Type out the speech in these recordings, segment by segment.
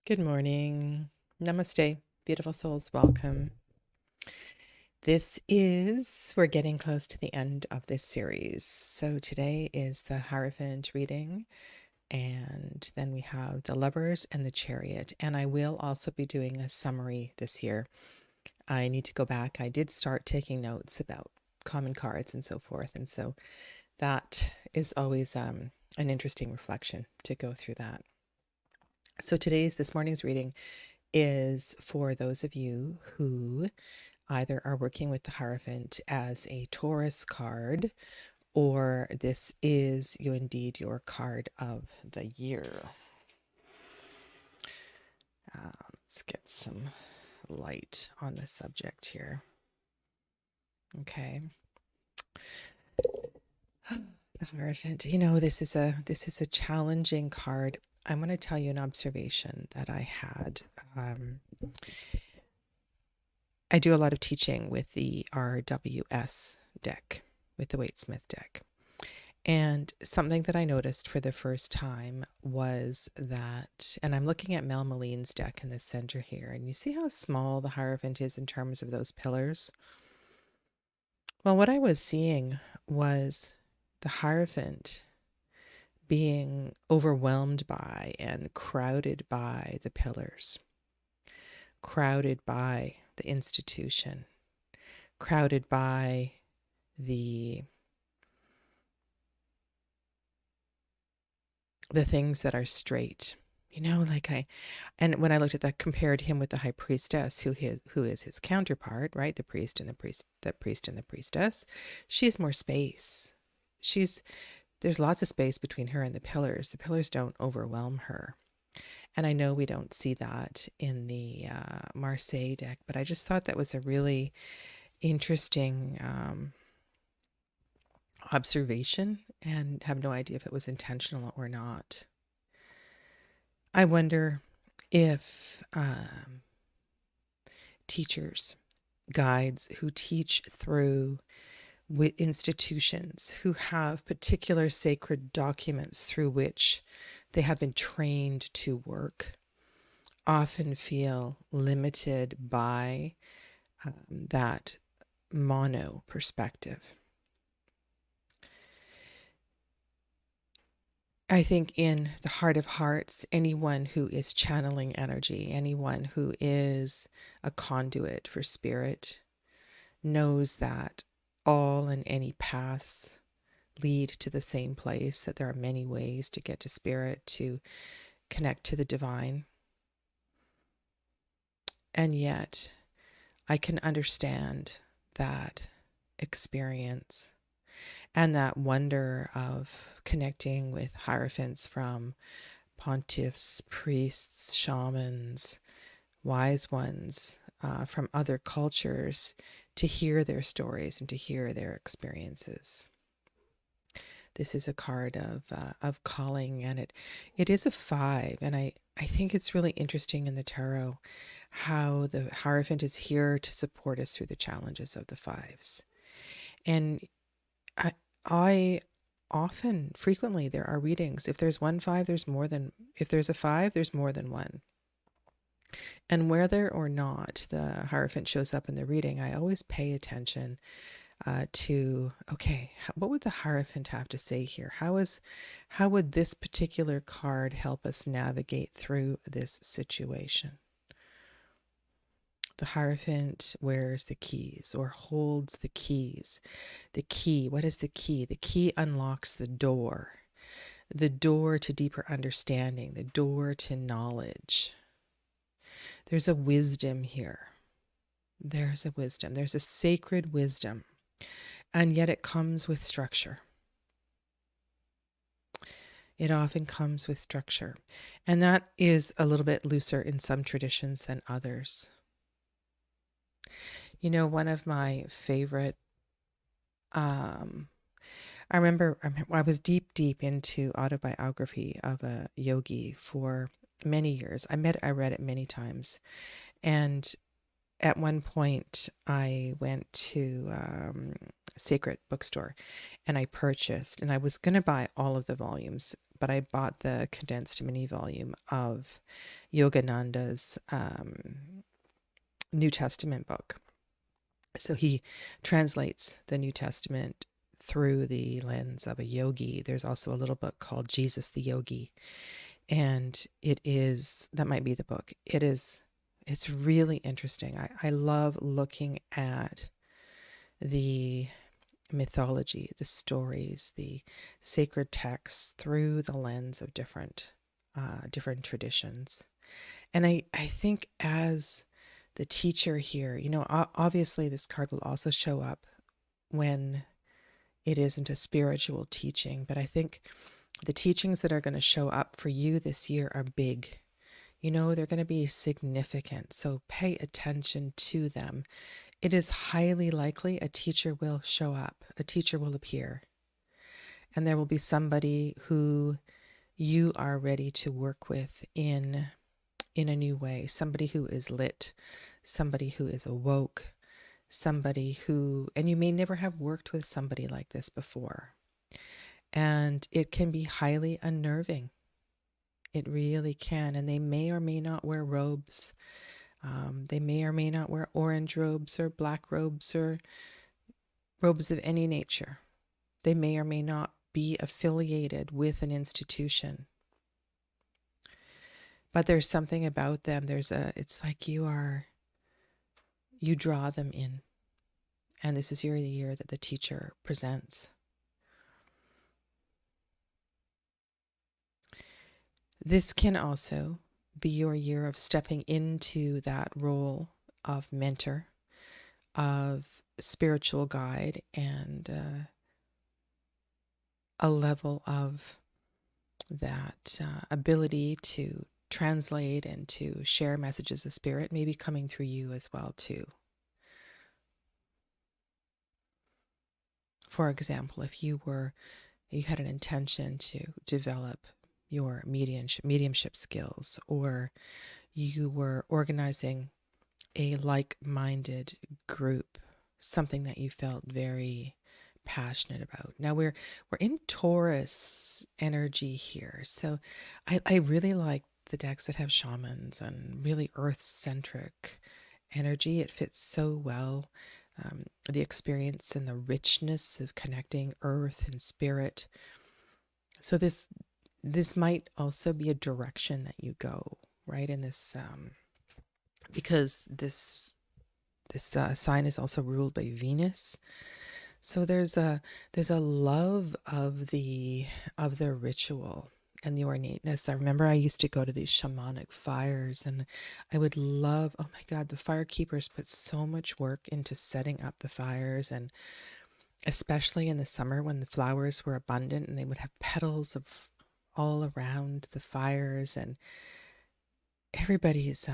Good morning. Namaste. Beautiful souls, welcome. We're getting close to the end of this series. So today is the Hierophant reading, and then we have the Lovers and the Chariot. And I will also be doing a summary this year. I need to go back. I did start taking notes about common cards and so forth. And so that is always an interesting reflection to go through that. So this morning's reading is for those of you who either are working with the Hierophant as a Taurus card, or this is indeed your card of the year. Let's get some light on the subject here. Okay. The Hierophant. This is a challenging card. I'm going to tell you an observation that I had. I do a lot of teaching with the RWS deck, with the Waite-Smith deck. And something that I noticed for the first time was that, and I'm looking at Mel Maline's deck in the center here, and you see how small the Hierophant is in terms of those pillars? Well, what I was seeing was the Hierophant being overwhelmed by and crowded by the pillars, crowded by the institution, crowded by the things that are straight, and when I looked at that, compared him with the High Priestess, who is his counterpart, right? The priest and the priestess. She has more space. There's lots of space between her and the pillars. The pillars don't overwhelm her. And I know we don't see that in the Marseille deck, but I just thought that was a really interesting observation, and have no idea if it was intentional or not. I wonder if teachers, guides who teach through institutions, who have particular sacred documents through which they have been trained to work, often feel limited by that mono perspective. I think in the heart of hearts, anyone who is channeling energy, anyone who is a conduit for spirit, knows that all and any paths lead to the same place, that there are many ways to get to spirit, to connect to the divine. And yet, I can understand that experience and that wonder of connecting with hierophants from pontiffs, priests, shamans, wise ones from other cultures, to hear their stories and to hear their experiences. This is a card of calling, and it is a 5, and I think it's really interesting in the tarot how the Hierophant is here to support us through the challenges of the 5s. And I often, frequently, there are readings. If there's one 5, if there's a 5, there's more than one. And whether or not the Hierophant shows up in the reading, I always pay attention to, okay, what would the Hierophant have to say here? How would this particular card help us navigate through this situation? The Hierophant wears the keys, or holds the keys. The key, what is the key? The key unlocks the door to deeper understanding, the door to knowledge. There's a wisdom here. There's a wisdom. There's a sacred wisdom. And yet it comes with structure. It often comes with structure. And that is a little bit looser in some traditions than others. One of my favorite, I remember I was deep into autobiography of a yogi for many years. I read it many times. And at one point I went to Sacred Bookstore, and I purchased, and I was going to buy all of the volumes, but I bought the condensed mini volume of Yogananda's New Testament book. So he translates the New Testament through the lens of a yogi. There's also a little book called Jesus the Yogi. And it is, that might be the book. It's really interesting. I love looking at the mythology, the stories, the sacred texts through the lens of different traditions. And I think as the teacher here, obviously this card will also show up when it isn't a spiritual teaching, but I think the teachings that are going to show up for you this year are big. They're going to be significant, so pay attention to them. It is highly likely a teacher will show up, a teacher will appear, and there will be somebody who you are ready to work with in a new way, somebody who is lit, somebody who is awoke, somebody who, and you may never have worked with somebody like this before. And it can be highly unnerving. It really can. And they may or may not wear robes. They may or may not wear orange robes or black robes or robes of any nature. They may or may not be affiliated with an institution. But there's something about them. It's like you draw them in. And this is the year that the teacher presents. This can also be your year of stepping into that role of mentor, of spiritual guide, and a level of that ability to translate and to share messages of spirit, maybe coming through you as well too. For example, if you had an intention to develop your mediumship skills, or you were organizing a like-minded group, something that you felt very passionate about. Now we're in Taurus energy here, so I really like the decks that have shamans and really earth-centric energy. It fits so well. The experience and the richness of connecting earth and spirit. So this might also be a direction that you go, right? In this, because this sign is also ruled by Venus. So there's a love of the ritual and the ornateness. I remember I used to go to these shamanic fires, and I would love, oh my God, the fire keepers put so much work into setting up the fires, and especially in the summer when the flowers were abundant and they would have petals of all around the fires, and everybody's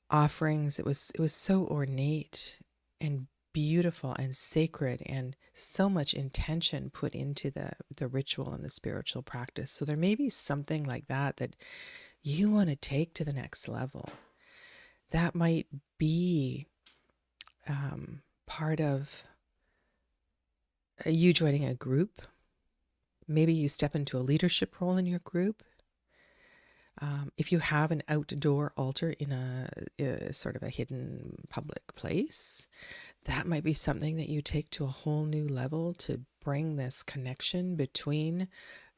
offerings, it was so ornate and beautiful and sacred, and so much intention put into the ritual and the spiritual practice. So there may be something like that you want to take to the next level. That might be part of you joining a group. Maybe you step into a leadership role in your group. If you have an outdoor altar in a sort of a hidden public place, that might be something that you take to a whole new level to bring this connection between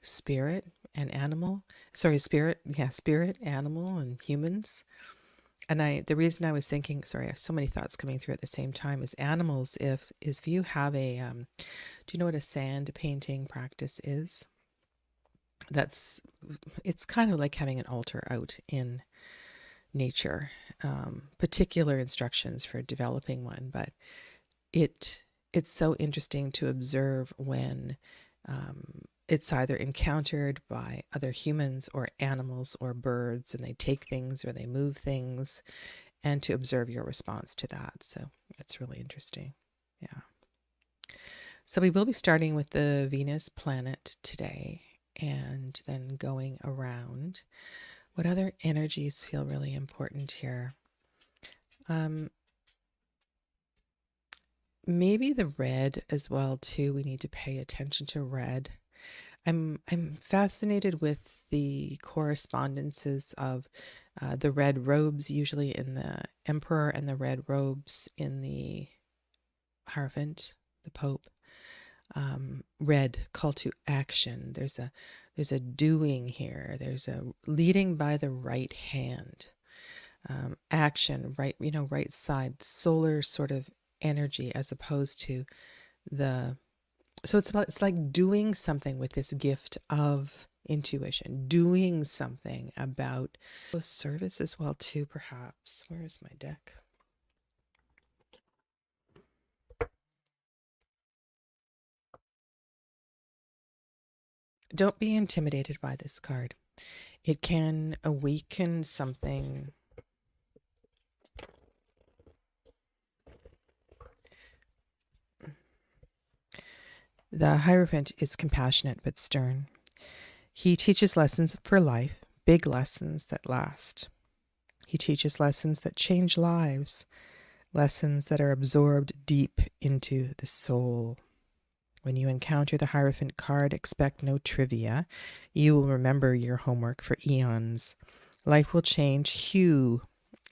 spirit and animal. Spirit, animal, and humans. And the reason I was thinking, I have so many thoughts coming through at the same time, is animals. If you have a, do you know what a sand painting practice is? It's kind of like having an altar out in nature. Particular instructions for developing one, but it's so interesting to observe when it's either encountered by other humans or animals or birds, and they take things or they move things, and to observe your response to that. So it's really interesting. Yeah. So we will be starting with the Venus planet today, and then going around. What other energies feel really important here? Maybe the red as well too. We need to pay attention to red. I'm fascinated with the correspondences of the red robes, usually in the emperor, and the red robes in the Hierophant, the Pope. Red, call to action. There's a doing here. There's a leading by the right hand. Action, right, right side, solar sort of energy, as opposed to the. So it's like doing something with this gift of intuition, doing something about service as well too, perhaps. Where is my deck? Don't be intimidated by this card. It can awaken something. The Hierophant is compassionate but stern. He teaches lessons for life, big lessons that last. He teaches lessons that change lives, lessons that are absorbed deep into the soul. When you encounter the Hierophant card, expect no trivia. You will remember your homework for eons. Life will change hue,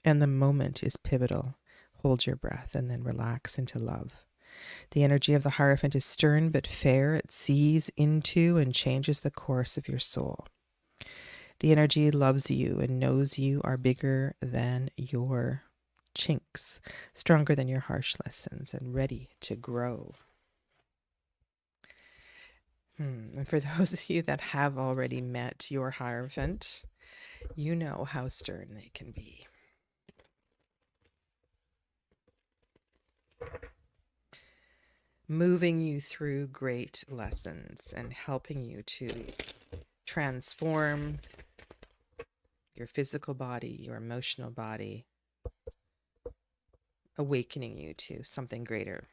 and the moment is pivotal. Hold your breath and then relax into love. The energy of the Hierophant is stern but fair. It sees into and changes the course of your soul. The energy loves you and knows you are bigger than your chinks, stronger than your harsh lessons, and ready to grow. And for those of you that have already met your Hierophant, you know how stern they can be. Moving you through great lessons and helping you to transform your physical body, your emotional body, awakening you to something greater.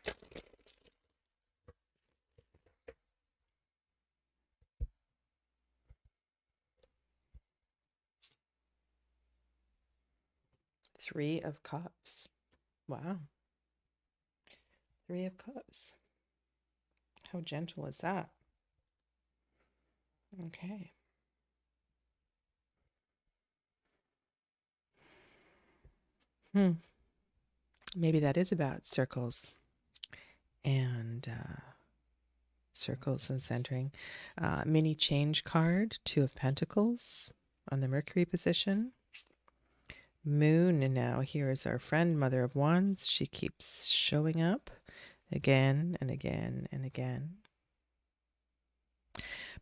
Three of Cups. Wow. Three of Cups. How gentle is that? Okay. Maybe that is about circles and centering. Mini change card, Two of Pentacles on the Mercury position. Moon, and now here is our friend, Mother of Wands. She keeps showing up again and again and again.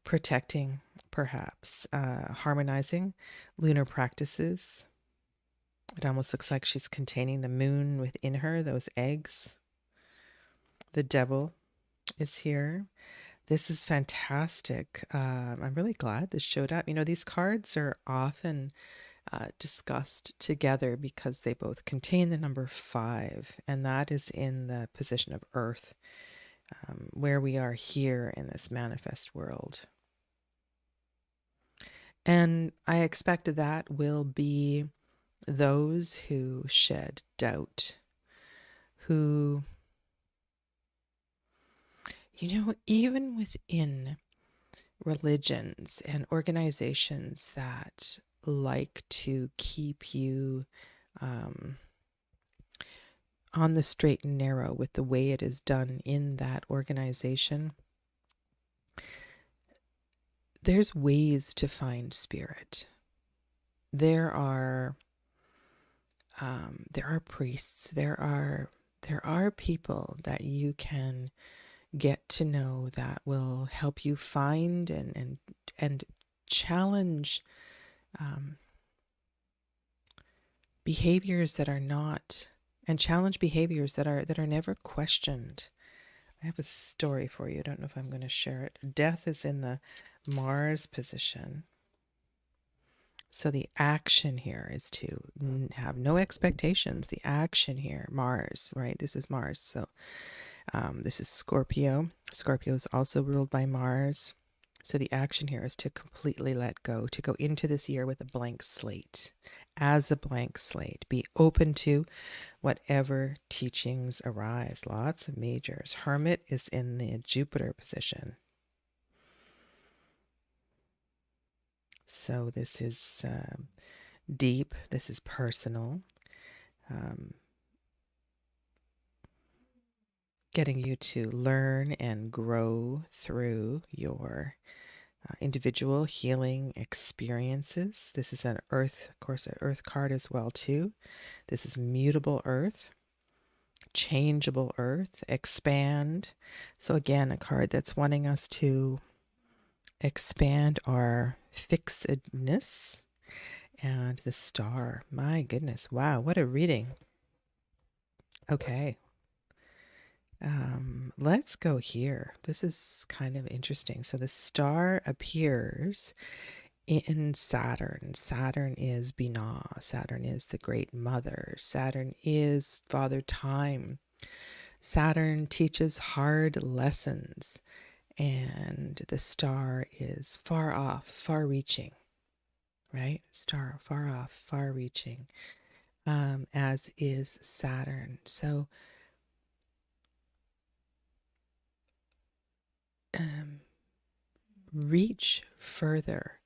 Protecting, perhaps, harmonizing lunar practices. It almost looks like she's containing the moon within her, those eggs. The Devil is here. This is fantastic. I'm really glad this showed up. These cards are often discussed together because they both contain the number 5, and that is in the position of Earth, where we are here in this manifest world. And I expect that will be those who shed doubt, who, even within religions and organizations that like to keep you on the straight and narrow with the way it is done in that organization, there's ways to find spirit. There are priests. There are people that you can get to know that will help you find and challenge behaviors that are not, and challenge behaviors that are never questioned. I have a story for you. I don't know if I'm going to share it. Death is in the Mars position. So the action here is to have no expectations. The action here, Mars, right? This is Mars. So this is Scorpio. Scorpio is also ruled by Mars. So the action here is to completely let go, to go into this year with a blank slate, as a blank slate. Be open to whatever teachings arise. Lots of majors. Hermit is in the Jupiter position. So this is deep, this is personal, um, getting you to learn and grow through your individual healing experiences. This is an earth, of course, an earth card as well too. This is mutable earth, changeable earth, expand. So again, a card that's wanting us to expand our fixedness. And the star, my goodness, wow, what a reading. Okay, let's go here. This is kind of interesting. So the star appears in Saturn. Saturn is Binah. Saturn is the great mother. Saturn is Father Time. Saturn teaches hard lessons. And the star is far off, far reaching, right? Star, far off, far reaching, as is Saturn. So, reach further,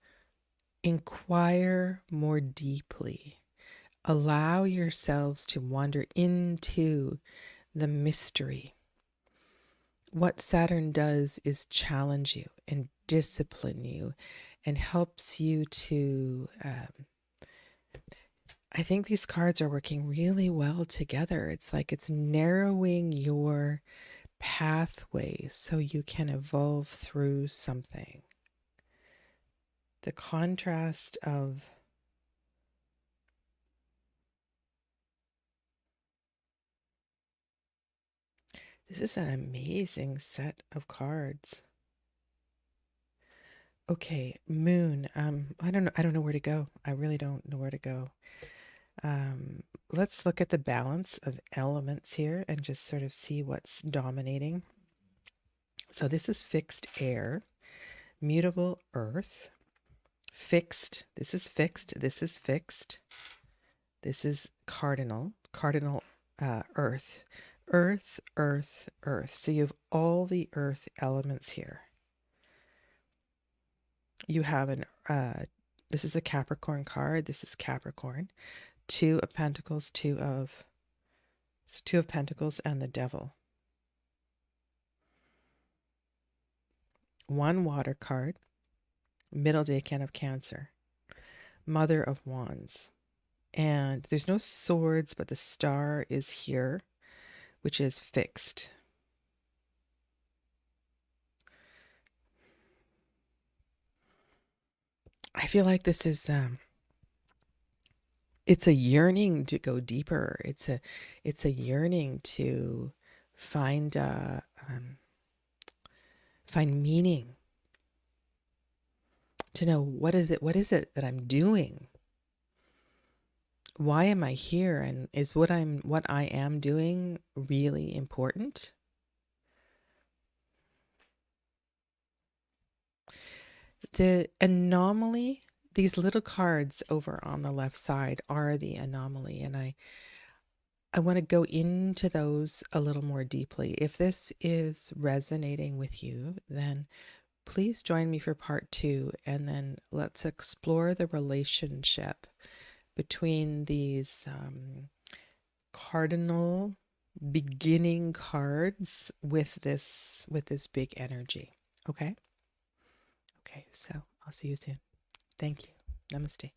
inquire more deeply, allow yourselves to wander into the mystery. What Saturn does is challenge you and discipline you and helps you to. I think these cards are working really well together. It's like it's narrowing your pathway so you can evolve through something. The contrast of this is an amazing set of cards. Okay, Moon. I don't know where to go. I really don't know where to go. Let's look at the balance of elements here and just sort of see what's dominating. So this is fixed air, mutable earth, fixed. This is fixed. This is fixed. This is cardinal. Cardinal earth. Earth, earth, earth. So you have all the earth elements here. You have this is a Capricorn card. This is Capricorn. Two of Pentacles, Two of Pentacles, and the Devil. One water card. Middle decan of Cancer. Mother of Wands. And there's no swords, but the star is here, which is fixed. I feel like this is it's a yearning to go deeper. It's a yearning to find find meaning. To know what is it that I'm doing? Why am I here? And is what I am doing really important? The anomaly, these little cards over on the left side are the anomaly, and I want to go into those a little more deeply. If this is resonating with you, then please join me for part 2, and then let's explore the relationship between these cardinal beginning cards with this big energy. Okay? Okay, so I'll see you soon. Thank you. Namaste.